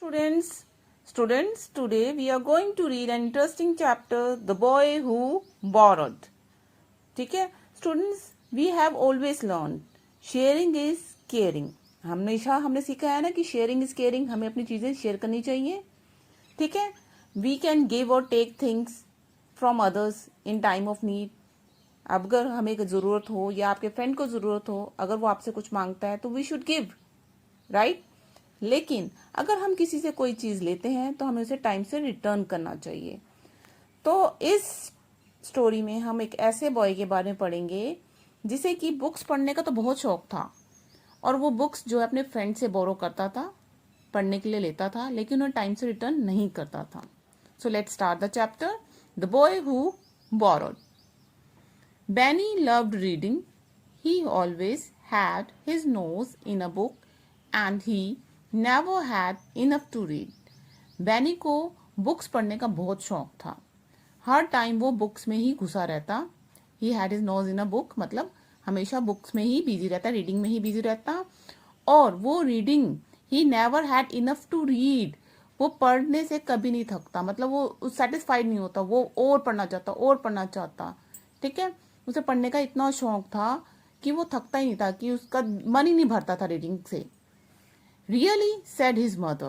Students, today we are going to read an interesting chapter, The Boy Who Borrowed. ठीक है students, we have always learn sharing is caring. हमेशा हमने सीखा है ना कि शेयरिंग इज केयरिंग, हमें अपनी चीजें शेयर करनी चाहिए. ठीक है, we can give or take things from others in time of need. अगर हमें जरूरत हो या आपके फ्रेंड को जरूरत हो, अगर वो आपसे कुछ मांगता है तो वी शुड गिव, राइट. लेकिन अगर हम किसी से कोई चीज लेते हैं तो हमें उसे टाइम से रिटर्न करना चाहिए. तो इस स्टोरी में हम एक ऐसे बॉय के बारे में पढ़ेंगे जिसे कि बुक्स पढ़ने का तो बहुत शौक था और वो बुक्स जो है अपने फ्रेंड से बोरो करता था, पढ़ने के लिए लेता था, लेकिन उन्हें टाइम से रिटर्न नहीं करता था. So let's start the chapter, the boy who borrowed. Benny loved reading. He always had his nose in a book and he never had enough to read. Benny को बुक्स पढ़ने का बहुत शौक था. हर टाइम वो बुक्स में ही घुसा रहता. He had his nose in a book मतलब हमेशा बुक्स में ही बिजी रहता, रीडिंग में ही बिजी रहता. और वो reading he never had enough to read. वो पढ़ने से कभी नहीं थकता, मतलब वो सेटिस्फाइड नहीं होता, वो और पढ़ना चाहता, और पढ़ना चाहता. ठीक है, उसे पढ़ने का इतना शौक था कि वो थकता ही नहीं था, कि उसका मन ही नहीं भरता था रीडिंग से. Really, said his mother,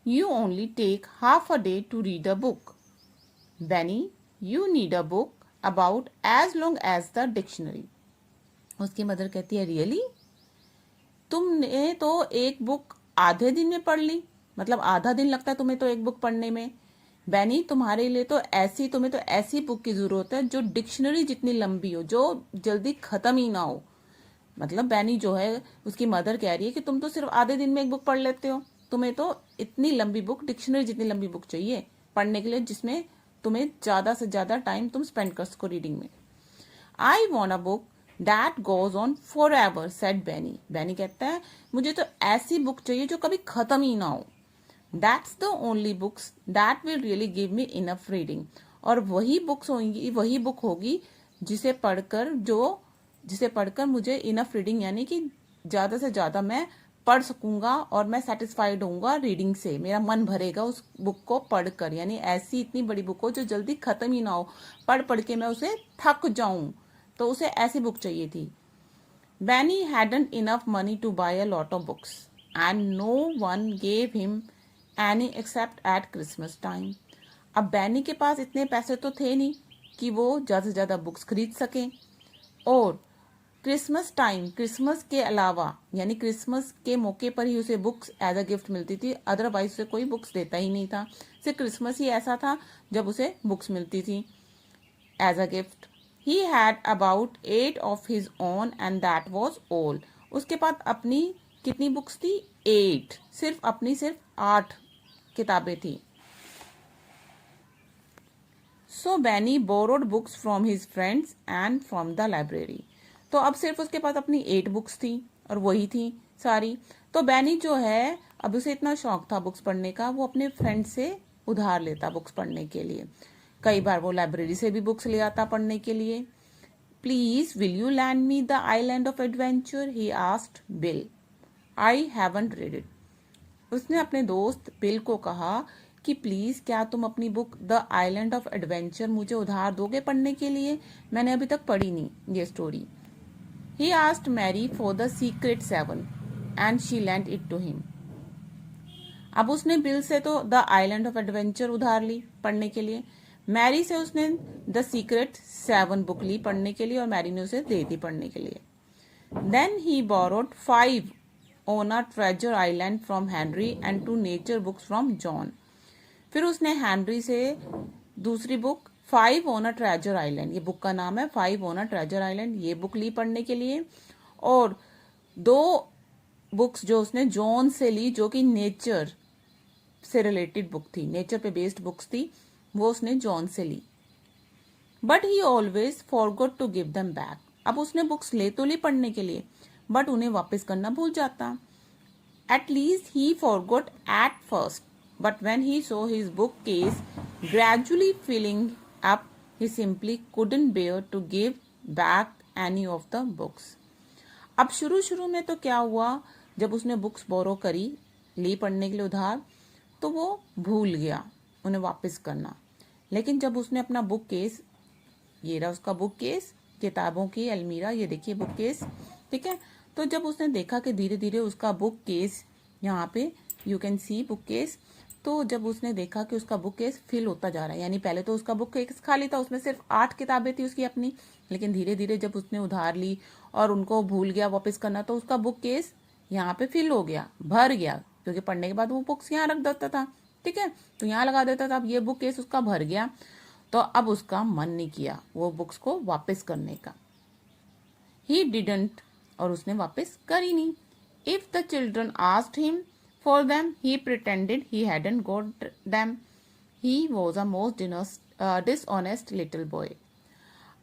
you only take half a day to read a book. Benny, you need a book about as long as the dictionary. उसकी मदर कहती है, रियली, तुमने तो एक बुक आधे दिन में पढ़ ली, मतलब आधा दिन लगता है तुम्हें तो एक बुक पढ़ने में. बैनी, तुम्हारे लिए तो तुम्हें तो ऐसी बुक की जरूरत है जो डिक्शनरी जितनी लंबी हो, जो जल्दी खत्म ही ना हो. मतलब बैनी जो है, उसकी मदर कह रही है कि तुम तो सिर्फ आधे दिन में एक बुक पढ़ लेते हो, तुम्हें तो इतनी लंबी बुक, डिक्शनरी जितनी लंबी बुक चाहिए पढ़ने के लिए, जिसमें तुम्हें ज्यादा से ज्यादा टाइम तुम स्पेंड कर सको रीडिंग में. I want a book that goes on forever, said Benny. Benny कहता है, मुझे तो ऐसी बुक चाहिए जो कभी खत्म ही ना हो. That's the only books that will really give me enough reading. और वही बुक होगी जिसे पढ़कर मुझे इनफ रीडिंग, यानी कि ज्यादा से ज्यादा मैं पढ़ सकूंगा और मैं सेटिस्फाइड होऊंगा रीडिंग से, मेरा मन भरेगा उस बुक को पढ़कर. यानी ऐसी इतनी बड़ी बुक हो जो जल्दी खत्म ही ना हो, पढ़ के मैं उसे थक जाऊं, तो उसे ऐसी बुक चाहिए थी. Benny hadn't enough money to buy a lot of books and no one gave him any except at Christmas time. अब बैनी के पास इतने पैसे तो थे नहीं कि वो ज्यादा से ज्यादा बुक्स खरीद सके, और क्रिसमस टाइम, क्रिसमस के अलावा, यानी क्रिसमस के मौके पर ही उसे बुक्स एज अ गिफ्ट मिलती थी, अदरवाइज उसे कोई बुक्स देता ही नहीं था. सिर्फ क्रिसमस ही ऐसा था जब उसे बुक्स मिलती थी as a gift. He had about 8 of his own and that was all. उसके पास अपनी कितनी बुक्स थी? 8. सिर्फ 8 किताबें थी. So Benny borrowed books from his friends and from the library. तो अब सिर्फ उसके पास अपनी 8 बुक्स थी और वही थी सारी. तो बैनी जो है, अब उसे इतना शौक था बुक्स पढ़ने का, वो अपने फ्रेंड से उधार लेता बुक्स पढ़ने के लिए. कई बार वो लाइब्रेरी से भी बुक्स ले आता पढ़ने के लिए. Please will you land me the island of adventure, he asked bill. I haven't read it. उसने अपने दोस्त बिल को कहा कि प्लीज क्या तुम अपनी book the island of adventure मुझे उधार दोगे पढ़ने के लिए, मैंने अभी तक पढ़ी नहीं ये story. He asked Mary for the secret 7 and she lent it to him. अब उसने बिल से तो द आइलैंड ऑफ एडवेंचर उधार ली पढ़ने के लिए, मैरी से उसने द सीक्रेट 7 बुक ली पढ़ने के लिए, और मैरी ने उसे दे दी पढ़ने के लिए. Then he borrowed 5 on a treasure island from Henry and 2 nature books from John. फिर उसने हेनरी से दूसरी book 5 on a treasure island, ये बुक का नाम है 5 on a treasure island, ये बुक ली पढ़ने के लिए. और 2 बुक्स जो उसने जॉन से ली, जो कि नेचर से रिलेटेड बुक थी, नेचर पे बेस्ड बुक्स थी, वो उसने जॉन से ली. But he always forgot to give them back. अब उसने बुक्स ले तो ली पढ़ने के लिए, बट उन्हें वापस करना भूल जाता. At least he forgot at first, but when he saw his book case gradually filling up, he simply couldn't bear to give back any of the books. अब शुरू में तो क्या हुआ, जब उसने बुक्स बोरो करी, ली पढ़ने के लिए उधार, तो वो भूल गया उन्हें वापस करना। लेकिन जब उसने अपना बुक केस, ये रहा उसका बुक केस, किताबों की अलमीरा, ये देखिए बुक केस, ठीक है। तो जब उसने देखा कि धीरे धीरे उसका बुक केस, यहाँ पे you can see book case, तो जब उसने देखा कि उसका बुक केस फिल होता जा रहा है, यानी पहले तो उसका बुक केस खाली था, उसमें सिर्फ 8 किताबें थी उसकी अपनी, लेकिन धीरे धीरे जब उसने उधार ली और उनको भूल गया वापस करना, तो उसका बुक केस यहाँ पे फिल हो गया, भर गया, क्योंकि पढ़ने के बाद वो बुक्स यहाँ रख देता था, ठीक है, तो यहाँ लगा देता था। अब ये बुक केस उसका भर गया, तो अब उसका मन नहीं किया वो बुक्स को वापस करने का। ही डिडंट, और उसने वापस करी नहीं। If the children asked him for them he pretended he hadn't got them. He was a most dishonest little boy.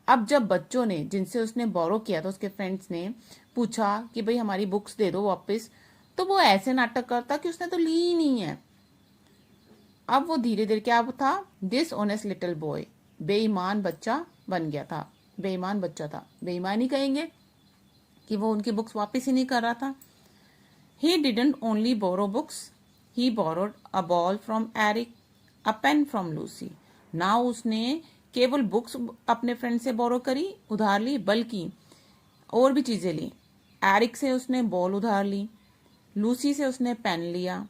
अब जब बच्चों ने, जिनसे उसने बोरो किया था, उसके फ्रेंड्स ने पूछा कि भाई हमारी बुक्स दे दो वापस, तो वो ऐसे नाटक करता कि उसने तो ली ही नहीं है। अब वो धीरे धीरे क्या था, डिसऑनेस्ट लिटिल बॉय, बेईमान बच्चा बन गया था, बेईमान बच्चा था, बेईमानी कहेंगे कि वो उनकी बुक्स वापस ही नहीं कर रहा था। He didn't only borrow books, he borrowed a ball from Eric, a pen from Lucy. ना उसने केवल बुक्स अपने फ्रेंड से बोरो करी, उधार ली, बल्कि और भी चीजें ली। एरिक से उसने बॉल उधार ली, लूसी से उसने पेन लिया,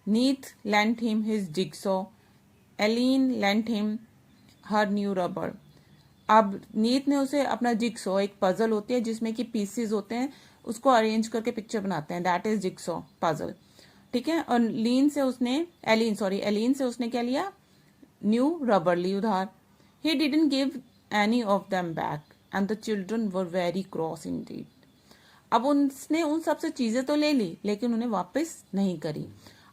Neith lent him his jigsaw, Ellen lent him her new rubber. अब नीत ने उसे अपना जिगसॉ, एक पजल होती है जिसमें कि पीसेस होते हैं, उसको अरेंज करके पिक्चर बनाते हैं, दैट इज जिगसॉ पजल, ठीक है। और एलिन से उसने क्या लिया, न्यू रबर ली उधार। He didn't give any of them back and the children were very cross Indeed. अब उसने उन सबसे चीजें तो ले ली, लेकिन उन्हें वापस नहीं करी।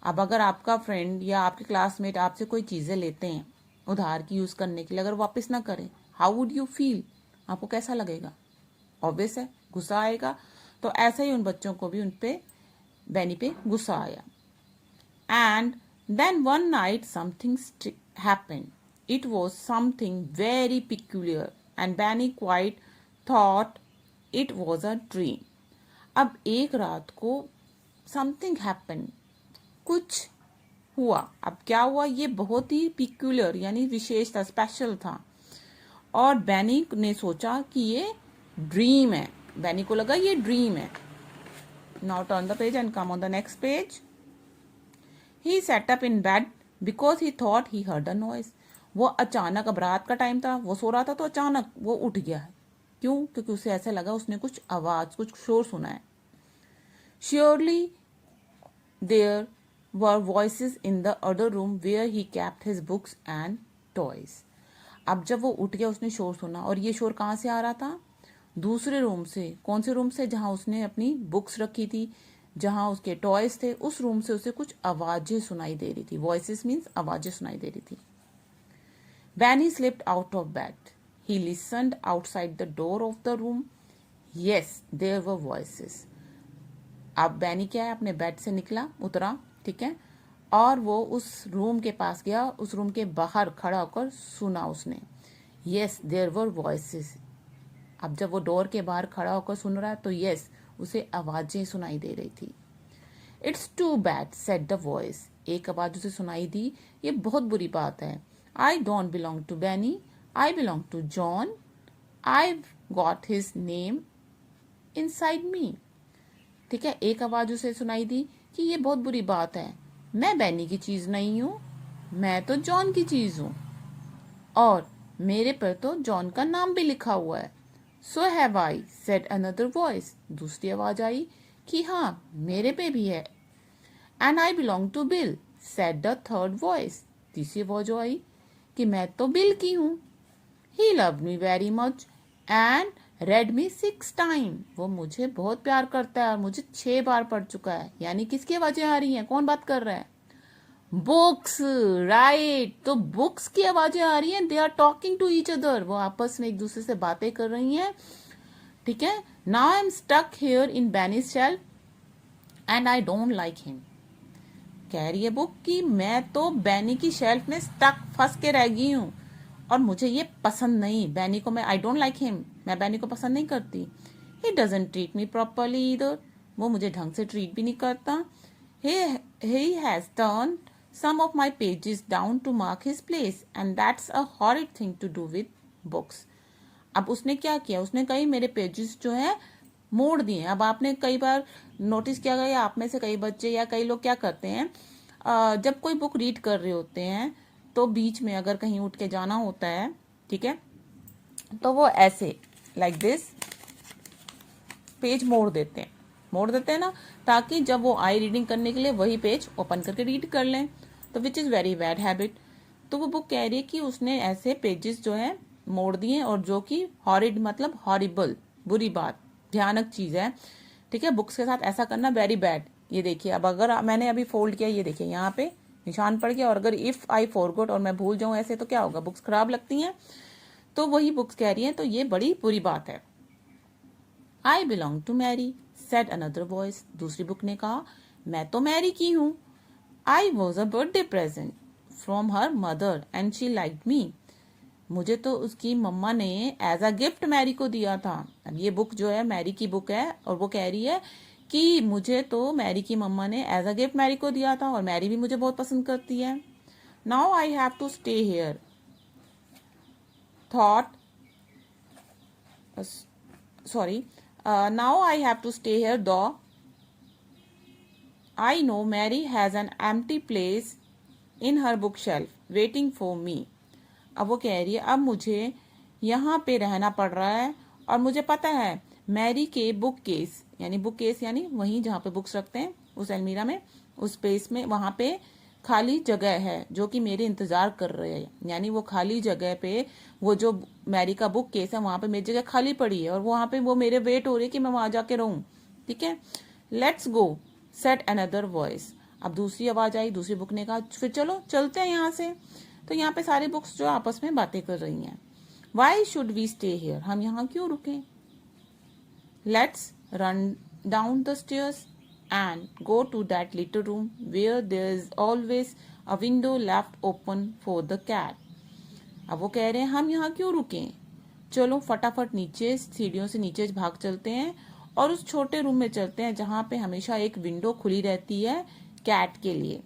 अब अगर आपका फ्रेंड या आपके क्लासमेट आपसे कोई चीजें लेते हैं उधार की यूज करने के लिए, अगर वापस ना करें, हाउ वुड यू फील, आपको कैसा लगेगा? ऑब्वियस है, गुस्सा आएगा। तो ऐसा ही उन बच्चों को भी उन पे, बैनी पे गुस्सा आया। And then one night something happened. It was something very peculiar and Benny quite thought it was a dream. अब एक रात को समथिंग हैपेंड, कुछ हुआ। अब क्या हुआ, ये बहुत ही पिक्यूलियर यानी विशेष था, स्पेशल था, और बैनी ने सोचा कि ये ड्रीम है। बैनी को लगा ये ड्रीम है। Now turn the page and come on the next page. He set up in bed because he thought he heard a noise. वो अचानक, अब रात का टाइम था, वो सो रहा था, तो अचानक वो उठ गया। क्यों? क्योंकि उसे ऐसा लगा उसने कुछ आवाज, कुछ शोर सुना है। Surely there were voices in the other room where he kept his books and toys. अब जब वो उठ गया, उसने शोर सुना, और ये शोर कहाँ से आ रहा था? दूसरे रूम से। कौन से रूम से? जहां उसने अपनी बुक्स रखी थी, जहां उसके टॉयज थे, उस रूम से उसे कुछ आवाजें सुनाई दे रही थी। वॉइसेस मीन्स आवाजें सुनाई दे रही थी। Benny slipped out of bed. He listened outside the door of the room. Yes, there were voices. अब बैनी क्या है, अपने बेड से निकला, उतरा, ठीक है, और वो उस रूम के पास गया, उस रूम के बाहर खड़ा होकर सुना उसने। Yes there were voices. अब जब वो डोर के बाहर खड़ा होकर सुन रहा है, तो यस, उसे आवाजें सुनाई दे रही थी। It's too bad said the voice. एक आवाज उसे सुनाई दी, ये बहुत बुरी बात है। I don't belong to Benny, I belong to John, I got his name inside me. ठीक है, एक आवाज उसे सुनाई दी कि ये बहुत बुरी बात है, मैं बैनी की चीज नहीं हूं, मैं तो जॉन की चीज हूं, और मेरे पर तो जॉन का नाम भी लिखा हुआ है। So have I said another voice. दूसरी आवाज आई कि हाँ, मेरे पे भी है। And I belong to Bill said the third voice. तीसरी आवाज आई कि मैं तो बिल की हूं। He loved me very much and read me 6 time. वो मुझे बहुत प्यार करता है और मुझे 6 बार पढ़ चुका है। यानी किसकी आवाजें आ रही हैं? कौन बात कर रहा है? Books, right. तो बुक्स की आवाजें आ रही हैं। They are talking to each other. वो आपस में एक दूसरे से बातें कर रही हैं। ठीक है। Now I am stuck here in Benny's shelf and I don't like him. कह रही है बुक कि मैं तो बैनी की शेल्फ में स्टक, फंस के रह गई हूं, और मुझे ये पसंद नहीं। बैनी को मैं, आई डोंट लाइक हिम, मैं बैनी को पसंद नहीं करती। He doesn't treat me properly इधर। वो मुझे ढंग से ट्रीट भी नहीं करता। He has turn some of my pages down to mark his place and that's a horrid thing to do with books. अब उसने क्या किया, उसने कई मेरे पेजेस जो है मोड़ दिए। अब आपने कई बार नोटिस किया गया, आप में से कई बच्चे या कई लोग क्या करते हैं, जब कोई बुक रीड कर रहे होते हैं तो बीच में अगर कहीं उठ के जाना होता है, ठीक है, तो वो ऐसे लाइक दिस पेज मोड़ देते हैं ना, ताकि जब वो आई रीडिंग करने के लिए वही पेज ओपन करके रीड कर लें, तो which is very bad habit. तो वो बुक कह रही है कि उसने ऐसे पेजेस जो है मोड़ दिए, और जो कि हॉरिड मतलब हॉरिबल, बुरी बात, भयानक चीज़ है, ठीक है। बुक्स के साथ ऐसा करना वेरी बैड। ये देखिए, अब अगर मैंने अभी फोल्ड किया, ये देखिए यहाँ पे निशान पड़ गया, और अगर इफ़ आई फॉरगॉट और मैं भूल जाऊँ ऐसे, तो क्या होगा, बुक्स खराब लगती हैं। तो वही बुक्स कह रही हैं, तो ये बड़ी बुरी बात है। I belong to Mary said another voice, दूसरी बुक ने कहा, मैं तो मैरी की हूँ। I was a birthday present from her mother and she liked me, मुझे तो उसकी मम्मा ने एज अ गिफ्ट मैरी को दिया था। अब ये बुक जो है मैरी की बुक है, और वो कह रही है कि मुझे तो मैरी की मम्मा ने एज अ गिफ्ट मैरी को दिया था, और मैरी भी मुझे बहुत पसंद करती है। Now I have to stay here thought now I have to stay here though I know Mary has an empty place in her bookshelf waiting for me. अब वो कह रही है, अब मुझे यहाँ पे रहना पड़ रहा है, और मुझे पता है मैरी के बुक केस यानी वहीं जहाँ पे बुक्स रखते हैं, उस अलमीरा में, उस स्पेस में, वहाँ पे खाली जगह है जो कि मेरे इंतजार कर रहे हैं। यानी वो खाली जगह पे, वो जो मैरी का बुक केस है, वहाँ पे मेरी जगह खाली पड़ी है, और वहाँ पे वो मेरे वेट हो रही है कि मैं वहाँ जाके रहूँ, ठीक है। Let's go set another voice, अब दूसरी आवाज आई, दूसरी बुक ने कहा, फिर चलो चलते हैं यहाँ से। तो यहाँ पे सारी बुक्स जो आपस में बातें कर रही हैं। Why should we stay here, हम यहाँ क्यों रुके। Let's run down the stairs and go to that little room where there is always a window left open for the cat. अब वो कह रहे हैं, हम यहाँ क्यों रुके, चलो फटाफट नीचे सीढ़ियों से नीचे भाग चलते हैं, और उस छोटे रूम में चलते हैं जहाँ पे हमेशा एक विंडो खुली रहती है कैट के लिए।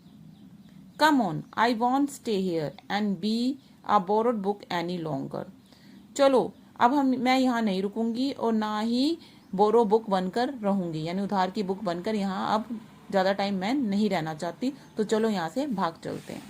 Come on, I want stay here and be a borrowed book any longer, चलो अब मैं यहाँ नहीं रुकूंगी, और ना ही बोरो बुक बनकर रहूंगी, यानी उधार की बुक बनकर यहाँ अब ज्यादा टाइम मैं नहीं रहना चाहती, तो चलो यहाँ से भाग चलते हैं।